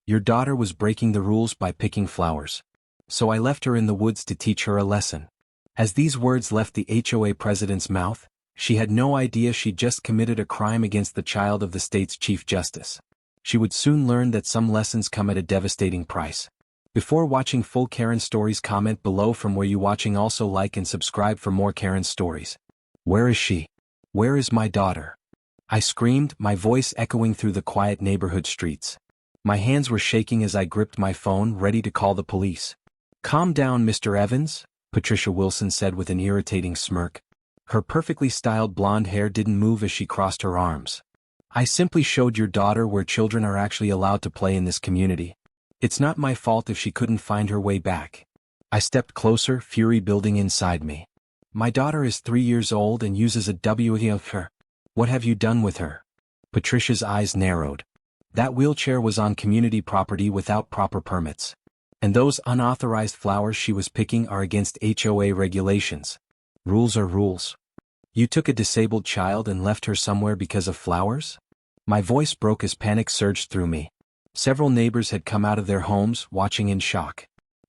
Your daughter was breaking the rules by picking flowers. So I left her in the woods to teach her a lesson." As these words left the HOA president's mouth, she had no idea she'd just committed a crime against the child of the state's chief justice. She would soon learn that some lessons come at a devastating price. Before watching full Karen stories, comment below from where you watching. Also like and subscribe for more Karen stories. Where is she? Where is my daughter? I screamed, my voice echoing through the quiet neighborhood streets. My hands were shaking as I gripped my phone, ready to call the police. "Calm down, Mr. Evans," Patricia Wilson said with an irritating smirk. Her perfectly styled blonde hair didn't move as she crossed her arms. "I simply showed your daughter where children are actually allowed to play in this community. It's not my fault if she couldn't find her way back." I stepped closer, fury building inside me. "My daughter is 3 years old and uses a wheelchair. What have you done with her?" Patricia's eyes narrowed. "That wheelchair was on community property without proper permits. And those unauthorized flowers she was picking are against HOA regulations. Rules are rules. You took a disabled child and left her somewhere because of flowers?" My voice broke as panic surged through me. Several neighbors had come out of their homes, watching in shock.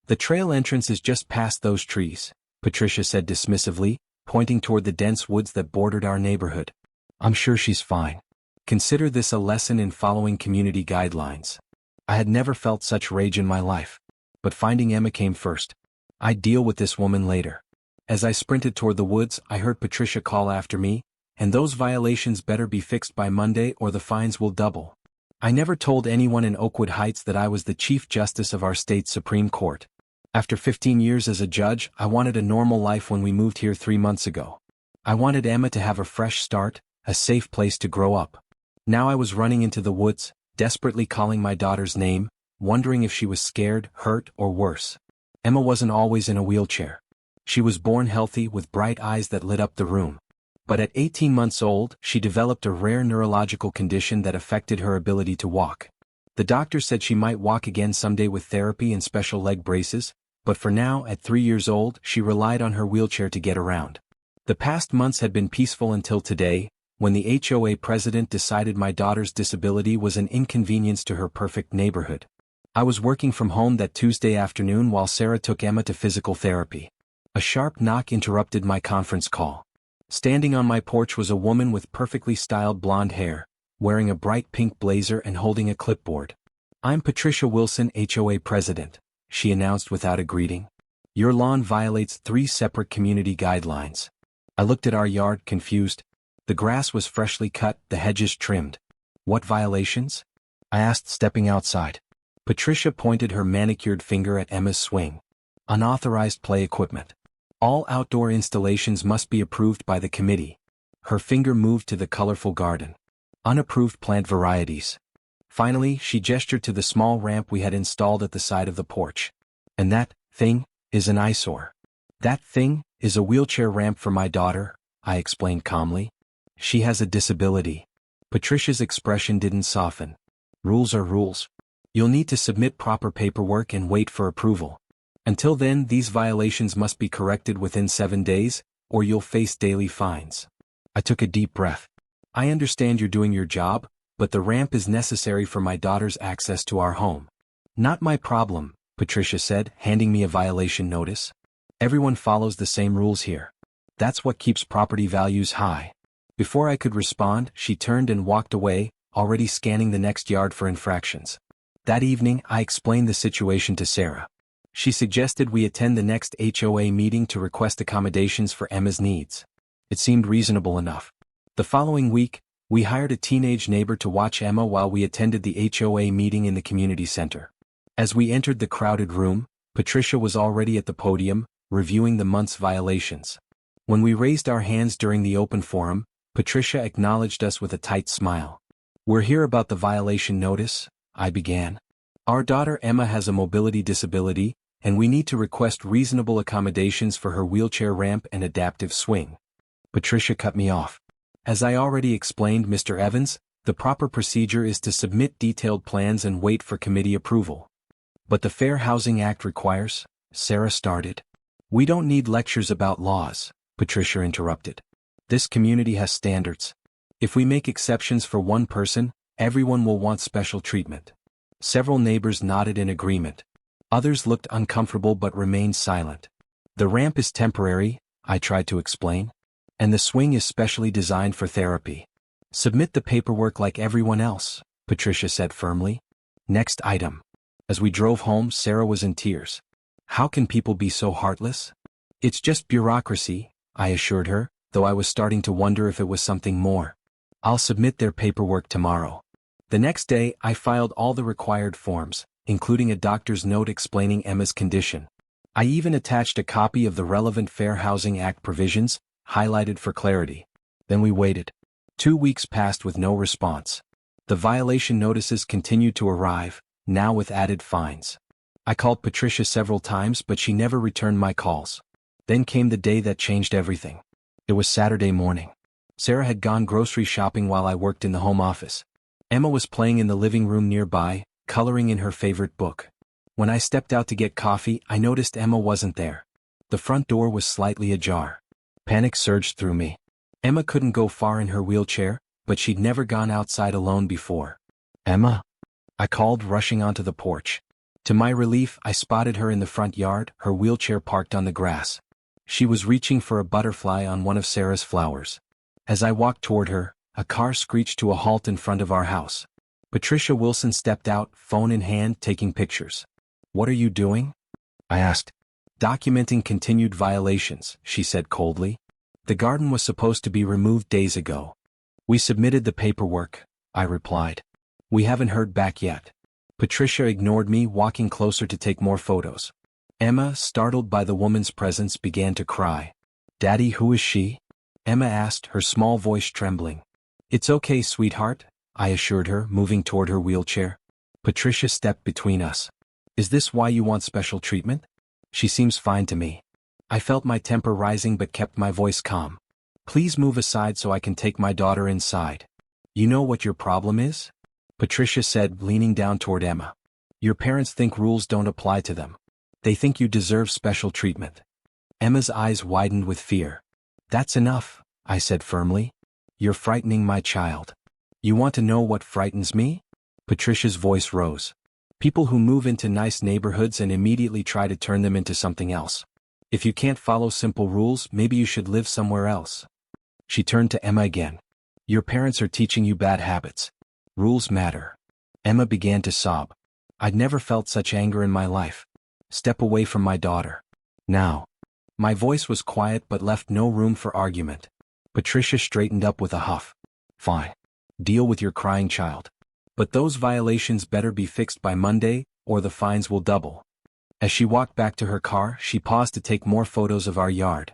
"The trail entrance is just past those trees," Patricia said dismissively, pointing toward the dense woods that bordered our neighborhood. "I'm sure she's fine. Consider this a lesson in following community guidelines." I had never felt such rage in my life. But finding Emma came first. "I'd deal with this woman later." As I sprinted toward the woods, I heard Patricia call after me, "And those violations better be fixed by Monday or the fines will double." I never told anyone in Oakwood Heights that I was the Chief Justice of our state's Supreme Court. After 15 years as a judge, I wanted a normal life when we moved here 3 months ago. I wanted Emma to have a fresh start, a safe place to grow up. Now I was running into the woods, desperately calling my daughter's name, wondering if she was scared, hurt, or worse. Emma wasn't always in a wheelchair. She was born healthy with bright eyes that lit up the room. But at 18 months old, she developed a rare neurological condition that affected her ability to walk. The doctor said she might walk again someday with therapy and special leg braces, but for now, at 3 years old, she relied on her wheelchair to get around. The past months had been peaceful until today, when the HOA president decided my daughter's disability was an inconvenience to her perfect neighborhood. I was working from home that Tuesday afternoon while Sarah took Emma to physical therapy. A sharp knock interrupted my conference call. Standing on my porch was a woman with perfectly styled blonde hair, wearing a bright pink blazer and holding a clipboard. "I'm Patricia Wilson, HOA president," she announced without a greeting. "Your lawn violates 3 separate community guidelines." I looked at our yard, confused. The grass was freshly cut, the hedges trimmed. "What violations?" I asked, stepping outside. Patricia pointed her manicured finger at Emma's swing. "Unauthorized play equipment. All outdoor installations must be approved by the committee." Her finger moved to the colorful garden. "Unapproved plant varieties." Finally, she gestured to the small ramp we had installed at the side of the porch. "And that thing is an eyesore." "That thing is a wheelchair ramp for my daughter," I explained calmly. "She has a disability." Patricia's expression didn't soften. "Rules are rules. You'll need to submit proper paperwork and wait for approval. Until then, these violations must be corrected within 7 days, or you'll face daily fines." I took a deep breath. "I understand you're doing your job, but the ramp is necessary for my daughter's access to our home." "Not my problem," Patricia said, handing me a violation notice. "Everyone follows the same rules here. That's what keeps property values high." Before I could respond, she turned and walked away, already scanning the next yard for infractions. That evening, I explained the situation to Sarah. She suggested we attend the next HOA meeting to request accommodations for Emma's needs. It seemed reasonable enough. The following week, we hired a teenage neighbor to watch Emma while we attended the HOA meeting in the community center. As we entered the crowded room, Patricia was already at the podium, reviewing the month's violations. When we raised our hands during the open forum, Patricia acknowledged us with a tight smile. "We're here about the violation notice," I began. "Our daughter Emma has a mobility disability, and we need to request reasonable accommodations for her wheelchair ramp and adaptive swing." Patricia cut me off. "As I already explained, Mr. Evans, the proper procedure is to submit detailed plans and wait for committee approval." "But the Fair Housing Act requires," Sarah started. "We don't need lectures about laws," Patricia interrupted. "This community has standards. If we make exceptions for one person, everyone will want special treatment." Several neighbors nodded in agreement. Others looked uncomfortable but remained silent. The ramp is temporary, I tried to explain. And the swing is specially designed for therapy. Submit the paperwork like everyone else, Patricia said firmly. Next item. As we drove home, Sarah was in tears. How can people be so heartless? It's just bureaucracy, I assured her, though I was starting to wonder if it was something more. I'll submit their paperwork tomorrow. The next day, I filed all the required forms, including a doctor's note explaining Emma's condition. I even attached a copy of the relevant Fair Housing Act provisions, highlighted for clarity. Then we waited. 2 weeks passed with no response. The violation notices continued to arrive, now with added fines. I called Patricia several times but she never returned my calls. Then came the day that changed everything. It was Saturday morning. Sarah had gone grocery shopping while I worked in the home office. Emma was playing in the living room nearby, coloring in her favorite book. When I stepped out to get coffee, I noticed Emma wasn't there. The front door was slightly ajar. Panic surged through me. Emma couldn't go far in her wheelchair, but she'd never gone outside alone before. Emma? I called, rushing onto the porch. To my relief, I spotted her in the front yard, her wheelchair parked on the grass. She was reaching for a butterfly on one of Sarah's flowers. As I walked toward her, a car screeched to a halt in front of our house. Patricia Wilson stepped out, phone in hand, taking pictures. What are you doing? I asked. Documenting continued violations, she said coldly. The garden was supposed to be removed days ago. We submitted the paperwork, I replied. We haven't heard back yet. Patricia ignored me, walking closer to take more photos. Emma, startled by the woman's presence, began to cry. Daddy, who is she? Emma asked, her small voice trembling. It's okay, sweetheart, I assured her, moving toward her wheelchair. Patricia stepped between us. Is this why you want special treatment? She seems fine to me. I felt my temper rising but kept my voice calm. Please move aside so I can take my daughter inside. You know what your problem is? Patricia said, leaning down toward Emma. Your parents think rules don't apply to them. They think you deserve special treatment. Emma's eyes widened with fear. That's enough, I said firmly. You're frightening my child. You want to know what frightens me? Patricia's voice rose. People who move into nice neighborhoods and immediately try to turn them into something else. If you can't follow simple rules, maybe you should live somewhere else. She turned to Emma again. Your parents are teaching you bad habits. Rules matter. Emma began to sob. I'd never felt such anger in my life. Step away from my daughter. Now. My voice was quiet but left no room for argument. Patricia straightened up with a huff. Fine. Deal with your crying child. But those violations better be fixed by Monday, or the fines will double. As she walked back to her car, she paused to take more photos of our yard.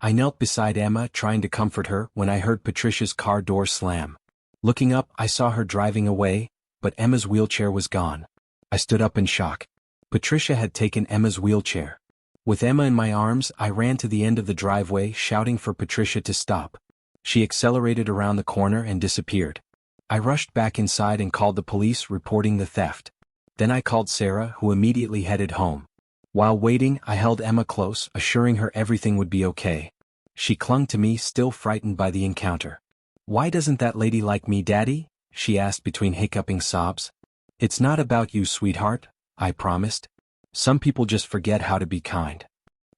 I knelt beside Emma, trying to comfort her, when I heard Patricia's car door slam. Looking up, I saw her driving away, but Emma's wheelchair was gone. I stood up in shock. Patricia had taken Emma's wheelchair. With Emma in my arms, I ran to the end of the driveway, shouting for Patricia to stop. She accelerated around the corner and disappeared. I rushed back inside and called the police, reporting the theft. Then I called Sarah, who immediately headed home. While waiting, I held Emma close, assuring her everything would be okay. She clung to me, still frightened by the encounter. Why doesn't that lady like me, Daddy? She asked between hiccuping sobs. It's not about you, sweetheart, I promised. Some people just forget how to be kind.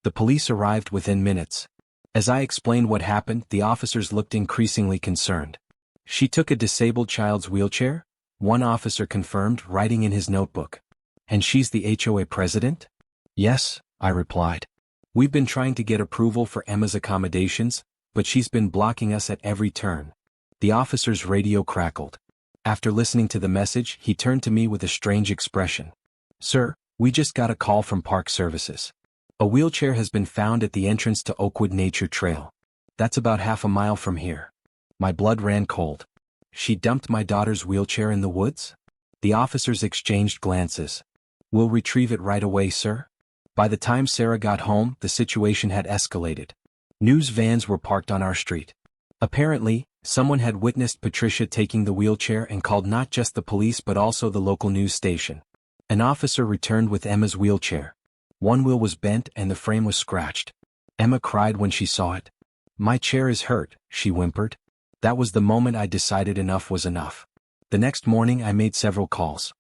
The police arrived within minutes. As I explained what happened, the officers looked increasingly concerned. She took a disabled child's wheelchair? One officer confirmed, writing in his notebook. And she's the HOA president? Yes, I replied. We've been trying to get approval for Emma's accommodations, but she's been blocking us at every turn. The officer's radio crackled. After listening to the message, he turned to me with a strange expression. Sir, we just got a call from Park Services. A wheelchair has been found at the entrance to Oakwood Nature Trail. That's about half a mile from here. My blood ran cold. She dumped my daughter's wheelchair in the woods? The officers exchanged glances. We'll retrieve it right away, sir. By the time Sarah got home, the situation had escalated. News vans were parked on our street. Apparently, someone had witnessed Patricia taking the wheelchair and called not just the police but also the local news station. An officer returned with Emma's wheelchair. One wheel was bent and the frame was scratched. Emma cried when she saw it. My chair is hurt, she whimpered. That was the moment I decided enough was enough. The next morning I made several calls.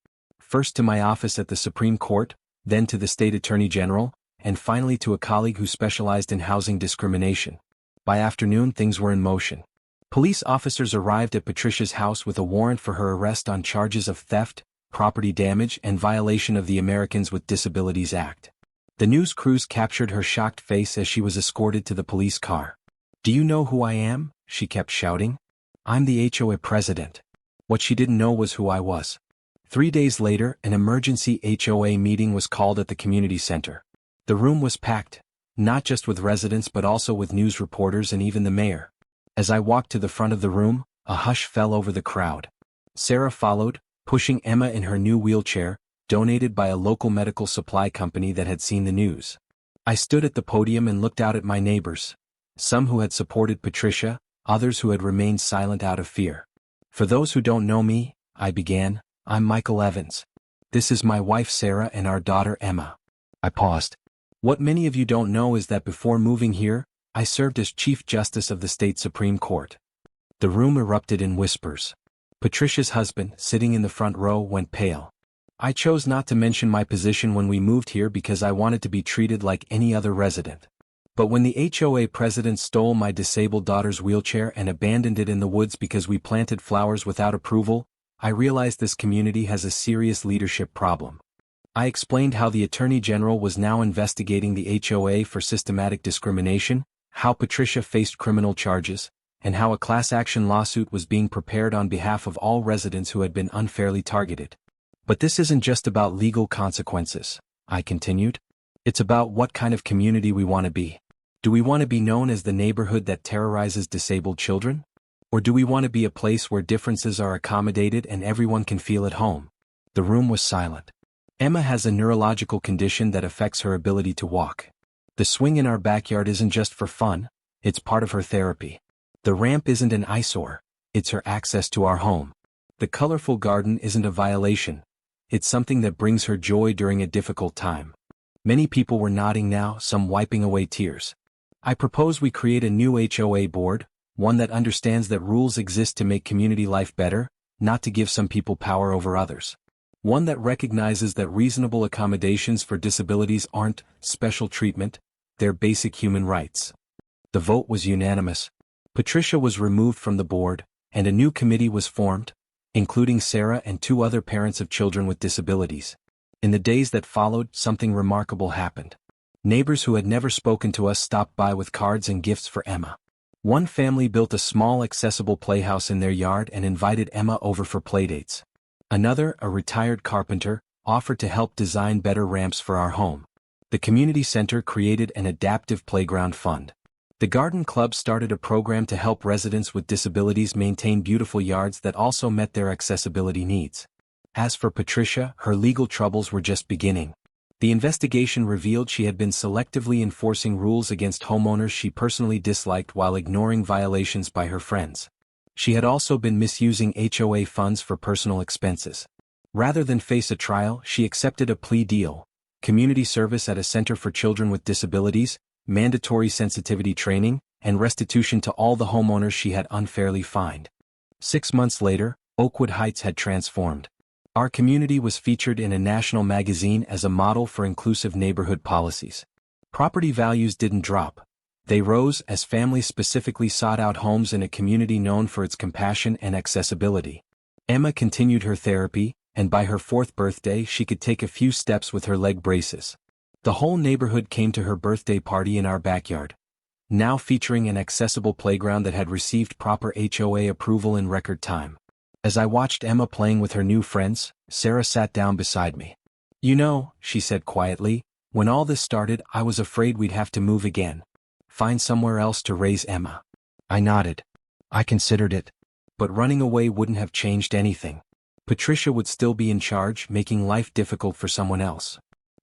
First to my office at the Supreme Court, then to the State Attorney General, and finally to a colleague who specialized in housing discrimination. By afternoon things were in motion. Police officers arrived at Patricia's house with a warrant for her arrest on charges of theft, property damage and violation of the Americans with Disabilities Act. The news crews captured her shocked face as she was escorted to the police car. "Do you know who I am?" she kept shouting. "I'm the HOA president." What she didn't know was who I was. 3 days later, an emergency HOA meeting was called at the community center. The room was packed, not just with residents but also with news reporters and even the mayor. As I walked to the front of the room, a hush fell over the crowd. Sarah followed, pushing Emma in her new wheelchair, donated by a local medical supply company that had seen the news. I stood at the podium and looked out at my neighbors, some who had supported Patricia, others who had remained silent out of fear. "For those who don't know me," I began, "I'm Michael Evans. This is my wife Sarah and our daughter Emma." I paused. "What many of you don't know is that before moving here, I served as Chief Justice of the State Supreme Court." The room erupted in whispers. Patricia's husband, sitting in the front row, went pale. I chose not to mention my position when we moved here because I wanted to be treated like any other resident. But when the HOA president stole my disabled daughter's wheelchair and abandoned it in the woods because we planted flowers without approval, I realized this community has a serious leadership problem. I explained how the Attorney General was now investigating the HOA for systematic discrimination, how Patricia faced criminal charges, and how a class action lawsuit was being prepared on behalf of all residents who had been unfairly targeted. "But this isn't just about legal consequences," I continued. "It's about what kind of community we want to be. Do we want to be known as the neighborhood that terrorizes disabled children? Or do we want to be a place where differences are accommodated and everyone can feel at home?" The room was silent. "Emma has a neurological condition that affects her ability to walk. The swing in our backyard isn't just for fun, it's part of her therapy. The ramp isn't an eyesore, it's her access to our home. The colorful garden isn't a violation, it's something that brings her joy during a difficult time." Many people were nodding now, some wiping away tears. "I propose we create a new HOA board, one that understands that rules exist to make community life better, not to give some people power over others. One that recognizes that reasonable accommodations for disabilities aren't special treatment, they're basic human rights." The vote was unanimous. Patricia was removed from the board, and a new committee was formed, including Sarah and 2 other parents of children with disabilities. In the days that followed, something remarkable happened. Neighbors who had never spoken to us stopped by with cards and gifts for Emma. One family built a small accessible playhouse in their yard and invited Emma over for playdates. Another, a retired carpenter, offered to help design better ramps for our home. The community center created an adaptive playground fund. The garden club started a program to help residents with disabilities maintain beautiful yards that also met their accessibility needs. As for Patricia, her legal troubles were just beginning. The investigation revealed she had been selectively enforcing rules against homeowners she personally disliked while ignoring violations by her friends. She had also been misusing HOA funds for personal expenses. Rather than face a trial, she accepted a plea deal: community service at a center for children with disabilities, mandatory sensitivity training, and restitution to all the homeowners she had unfairly fined. 6 months later, Oakwood Heights had transformed. Our community was featured in a national magazine as a model for inclusive neighborhood policies. Property values didn't drop. They rose as families specifically sought out homes in a community known for its compassion and accessibility. Emma continued her therapy, and by her 4th birthday she could take a few steps with her leg braces. The whole neighborhood came to her birthday party in our backyard, now featuring an accessible playground that had received proper HOA approval in record time. As I watched Emma playing with her new friends, Sarah sat down beside me. "You know," she said quietly, "when all this started I was afraid we'd have to move again. Find somewhere else to raise Emma." I nodded. I considered it. But running away wouldn't have changed anything. Patricia would still be in charge, making life difficult for someone else.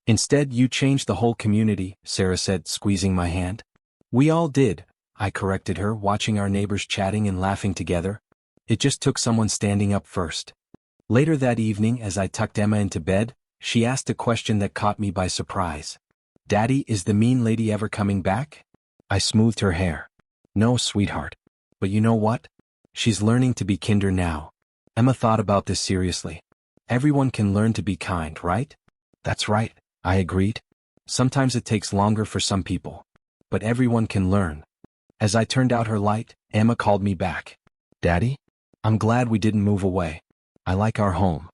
"Instead, you changed the whole community," Sarah said, squeezing my hand. "We all did," I corrected her, watching our neighbors chatting and laughing together. "It just took someone standing up first." Later that evening, as I tucked Emma into bed, she asked a question that caught me by surprise. "Daddy, is the mean lady ever coming back?" I smoothed her hair. "No, sweetheart. But you know what? She's learning to be kinder now." Emma thought about this seriously. Everyone can learn to be kind, right? That's right, I agreed. Sometimes it takes longer for some people. But everyone can learn. As I turned out her light, Emma called me back. Daddy? I'm glad we didn't move away. I like our home.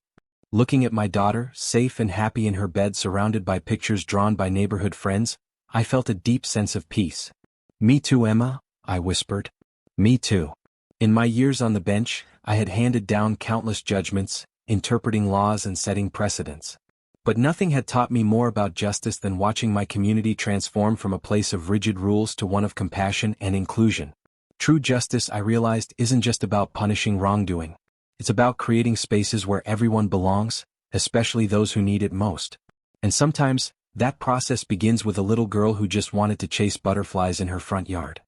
Looking at my daughter, safe and happy in her bed surrounded by pictures drawn by neighborhood friends, I felt a deep sense of peace. Me too, Emma, I whispered. Me too. In my years on the bench, I had handed down countless judgments, interpreting laws and setting precedents. But nothing had taught me more about justice than watching my community transform from a place of rigid rules to one of compassion and inclusion. True justice, I realized, isn't just about punishing wrongdoing. It's about creating spaces where everyone belongs, especially those who need it most. And sometimes, that process begins with a little girl who just wanted to chase butterflies in her front yard.